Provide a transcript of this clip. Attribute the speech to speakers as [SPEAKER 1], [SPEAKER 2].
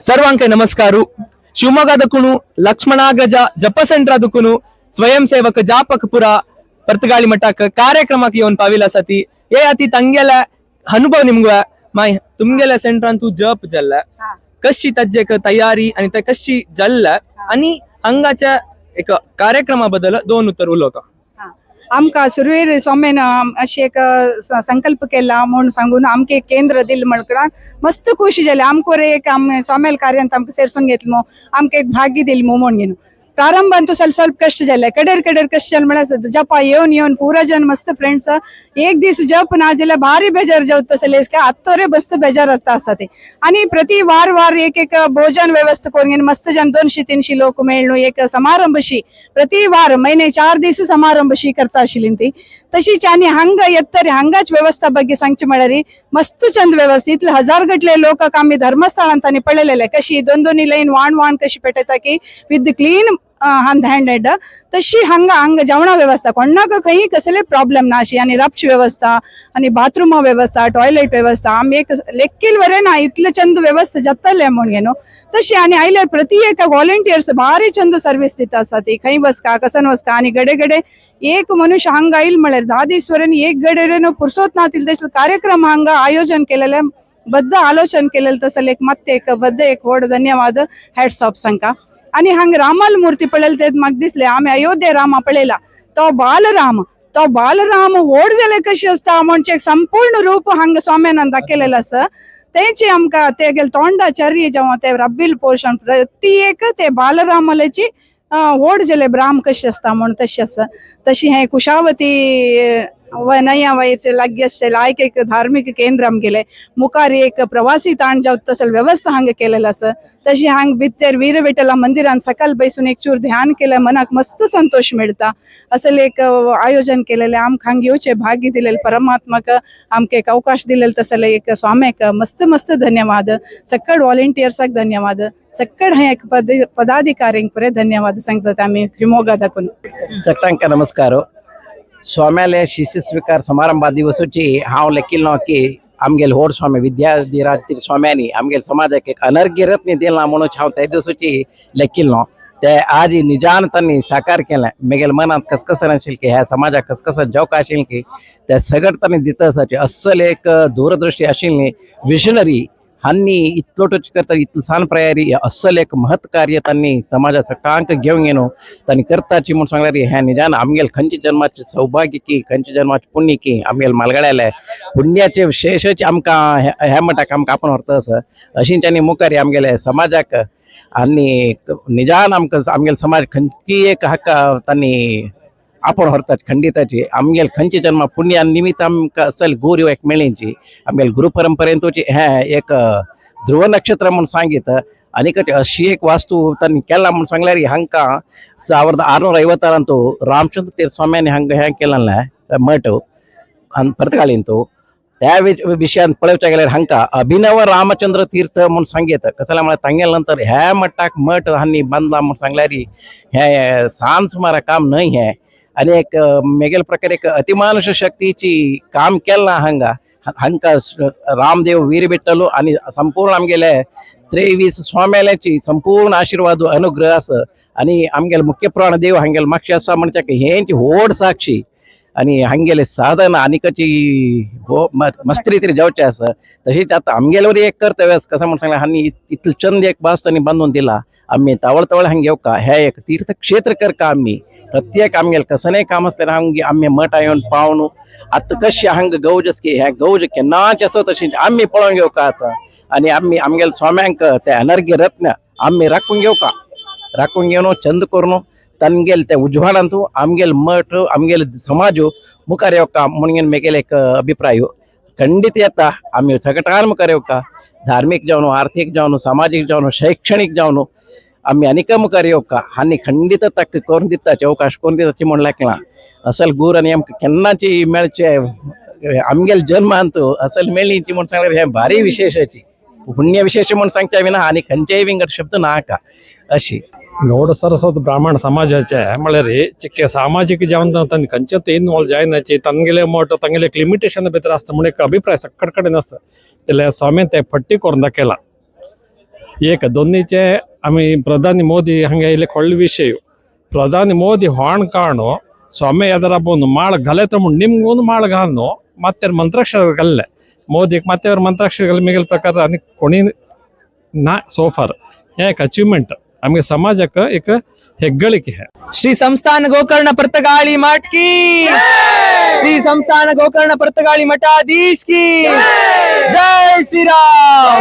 [SPEAKER 1] ಸರ್ವಾಂಕ ನಮಸ್ಕಾರು ಶಿವಮೊಗ್ಗದಕ್ಕೂ ಲಕ್ಷ್ಮಣಾಗ್ರಜ ಜಪ ಸೆಂಟ್ರದಕ್ಕೂ ಸ್ವಯಂ ಸೇವಕ ಜಾಪಕಪುರ ಪರ್ತಗಾಳಿ ಮಠಕ್ಕೆ ಕಾರ್ಯಕ್ರಮಕ್ಕೆ ಇವನ್ ಪಾವಿಲ ಸತಿ ಏ ಅತಿ ತಂಗೆಲ ಅನುಭव निमगु माय तुमगेला सेंटर अंतू जप जल्ल कशी तज्जेक तयारी आणि त्या कशी जल्ल आणि हंगाच्या एक कार्यक्रमाबद्दल दोन उत्तर उलोवता
[SPEAKER 2] आमकां सुरवेर स्वामीन अशें एक संकल्प केला म्हणून सांगून आमके एक केंद्र दिल्ले म्हणकडान मस्त खुशी जाली आमकोर एक स्वामेल कार्यांत आमकां सेरसून घेतलो आमकां एक भाग्य दिली म्हणून घेवन प्रारंभांतू ಸ್ವಲ್ಪ कष्ट जाले कडेर कष्ट जाले म्हळ्यार जप येवन पुरा जन मस्त फ्रेंड्स एक दीस जप ना जाल्यार भारी बेजार जावता तसले हत्तोरे मस्त बेजार जाता आसा ते आनी प्रति वार एक भोजन व्यवस्था करून मस्त जन 200-300 लोक मेळून एक समारंभशी प्रति वार महिने 4 दीस समारंभशी करता आशिल्ली ती तशीच आनी हांग येतरी हांगाच व्यवस्था ಬಗ್ಗೆ सांगचे म्हळ्यार मस्त चंद व्यवस्था इतले हजार गटले लोक आमी धर्मस्थळांत आनी पळयलेले कशी दोन लाईन वाण कशी पेटयता की विथ क्लीन हँडेड तशी हांग जेवणा व्यवस्था कोणाक खंय कसले प्रॉब्लेम ना अशी आनी रापची व्यवस्था आनी बाथरूम व्यवस्था टॉयलेट व्यवस्था आमी एक लेक्कील वरे ना इतले चंद व्यवस्था जातले म्हण घेनो तशी आनी आयल्यार प्रति एक व्हॉलंटियर्स भारी चंद सर्वीस दिता आसा ती खंय बसका कसन वचका आनी गडे एक मनुष्य हांगा आयिल म्हळ्यार 10 दीस वरेन एक गडेरेन पुरसोत ना तसले कार्यक्रम हांगा आयोजन केलेले बद्द आलोचन केलेलं तसं एक ಮತ್ತೆ एक बद्द एक व्हड धन्यवाद हॅट्स ऑफ सांगता आणि हांग रामाल मूर्ती पळयले ते म्हाका दिसले आमी अयोध्ये रामा पळयला तो बालराम व्हड जाले कशी असता म्हणजे संपूर्ण रूप हांग स्वाम्यान दाखयलेलं आसा तेची आमकां ते गेल तोंडाचर्य जेव्हा ते रब्बील पोर्शन प्रति एक ते बालरामलेची व्हड जाले ब्राह्म कशी असता म्हणून तशी आसा तशी हे कुशावती नया वयरचे लागीं आसलेले आयक एक धार्मिक केंद्र आमगेले मुखार एक प्रवासी ताण जावता तसले व्यवस्था हांगा केलेली आसा तशी हांग भितर वीर विठ्ठला मंदिरान सकाळ बैसून एक चूर ध्यान केले मनाक मस्त संतोष मिळता असले एक आयोजन केलेले आमकां हांगा येवचे भाग्य दिलेले परमात्माक आमकां एक अवकाश दिलेले तसले एक स्वाम्याक मस्त धन्यवाद सकळ व्हॉलंटियर्साक धन्यवाद सकळ हे एक पदाधिकाऱ्यांक परे धन्यवाद सांगतात आमी शिवमोगा दाखून
[SPEAKER 3] सगळ्यांक नमस्कार स्वाम्याले शिष्य स्वीकार समारंभा दिवसाची हांव लेखिल्लो की आमगेल व्हड स्वामी विद्याधिराज स्वाम्यांनी आमगेल समाजाक एक अनर्घ्य रत्न दिला म्हणून हांव त्या दिवसाची लेखिल्लो ते आज निजान तांणी साकार केलें म्हगेल मनांत कसकसन आशिल्ली की ह्या समाजाक कसकसन जावंक आशिल्लें की ते सगळें तांणी दिता आसाची अस्सल एक दूरदृश्टी आशिल्ली विजनरी हांनी इतलो टच करता इतलसान प्रयारी अस्सल एक महत् कार्य तांणी समाजा सगळ्यांक घेवन येनो तांणी करताची म्हूण सांगल्यार ह्या निजान आमगेल खंयच्या जन्माचे सौभाग्य की खंयच्या जन्माचे पुण्य की आमगेल मालगड्याले पुण्याचे विशेषच आमकां ह्या मठाक आमकां आपण व्हरता आसा अशींच आनी मुखार आमगेले समाजाक आनी निजान आमकां आमगेल समाज खंयची एक हक्क तांणी आपण व्हरतात खंडिताची आमगेल खंयचे जन्म पुण्या निमित्त आमकां असल गुरू एक मेळ्ळींची आमगेल गुरू परंपरेंतूची हे एक ध्रुव नक्षत्र म्हणून सांगीत आनी अशी एक वास्तू तांणी केला म्हणून सांगल्यार हांकां 1656 रामचंद्र तीर्थ स्वाम्यांनी हांगा हें केलेलें मठ परतगाळींतू त्या विशयान पळोवचें गेल्यार हांकां अभिनव रामचंद्र तीर्थ म्हणून सांगीत कसले म्हळ्यार तांगेले नंतर ह्या मठाक मठ हांणी बांदला म्हणून सांगल्यार हे सांज सुमार काम न्हय हें आनी एक मेगेल प्रकार एक अतिमानुष शक्तीची काम केलां हांकां रामदेव वीर विठ्ठल आनी संपूर्ण आमगेले 23 स्वाम्याची संपूर्ण आशीर्वाद अनुग्रह आसा आनी आमगेले मुख्य प्राणदेव हांगेले मागचे आसा म्हणजे हेंची व्हड साक्षी आनी हांगेले साधन आनीकची मस्त रितीन जावचें आसा तशीच आतां आमगेले एक कर्तव्य कसं म्हणून सांगलें हांणी इतलो चंद एक बास तांणी बांदून दिला आमी तावळ हांगा येवका हे एक तीर्थक्षेत्र करका आमी प्रत्येक आमगेले कसलेंय काम आसतना हांगा आमी मठ येवन पावन आतां कशें हांगा गौज की हे गौज केन्नाच आसत तशी आमी पळोवंक येवका आतां आनी आमी आमगेले स्वाम्यांक ते अनर्घ्य रत्न आमी राखून घेवका राखून घेवन चंद करून तांगेले ते उज्वाडांतू आमगेले मठ आमगेले समाज मुखार येवका म्हणून म्हगेले एक अभिप्राय खंडित येता आमी सगळ्यान मुखार येवका धार्मीक जावन आर्थीक जावन सामाजीक जावन शैक्षणीक जावन आमी आनीक मुखार येवका हांणी खंडित ताका करून दिताचे अवकाश करून दिताचे म्हूण लेखलां असल गूर आनी आमकां केन्नाची मेळचे आमगेले जन्मांत असल मेळ्ळींची म्हूण सांगल्यार हें भारी विशेशाची पुण्य विशेष म्हूण सांगचे विना आनी खंयचेय विंगड शब्द नाका अशी
[SPEAKER 4] नोड सरस्वत ब्राह्मण समाजाचे म्हळ्यार चिक्के सामाजिक जीवन तांणी खंयचेच इन्वॉल्व जायनाची तांगेले मोठ तांगेले एक लिमिटेशन भितर आसता म्हूण एक अभिप्राय सक्कड कडेन आसा जाल्यार स्वामी ते पट्टी करून दाखयला एक दोन्हीचे आम्ही प्रधानी मोदी हंगे इले ಕೊಳ್ಳಿ ವಿಷಯ ಪ್ರಧಾನಿ ಮೋದಿ ಹಾಣ್ ಕಾಣು ಸ್ವಾಮಿ ಎದರ ಬಂದು ಮಾಳ ಗಲೆ ತಮ್ಮ ನಿಮ್ಗೊಂದು ಮಾಳ ಗಾನು ಮತ್ತೆ ಮಂತ್ರಾಕ್ಷರ ಗಲ್ಲೆ ಮೋದಿಗೆ ಮತ್ತೆ ಅವ್ರ ಮಂತ್ರಾಕ್ಷರ ಮಿಗಲ್ ಪ್ರಕಾರ ಅನಿಕ್ ಕೊಣಿ ನಾ ಸೋಫಾರ್ एक अचीवमेंट आमगे समाजक एक ಹೆಗ್ಗಳಿಕೆ है
[SPEAKER 1] श्री संस्थान गोकर्ण प्रतगाली मठ की श्री संस्थान गोकर्ण प्रतगाली मठाधीश की जय श्री राम।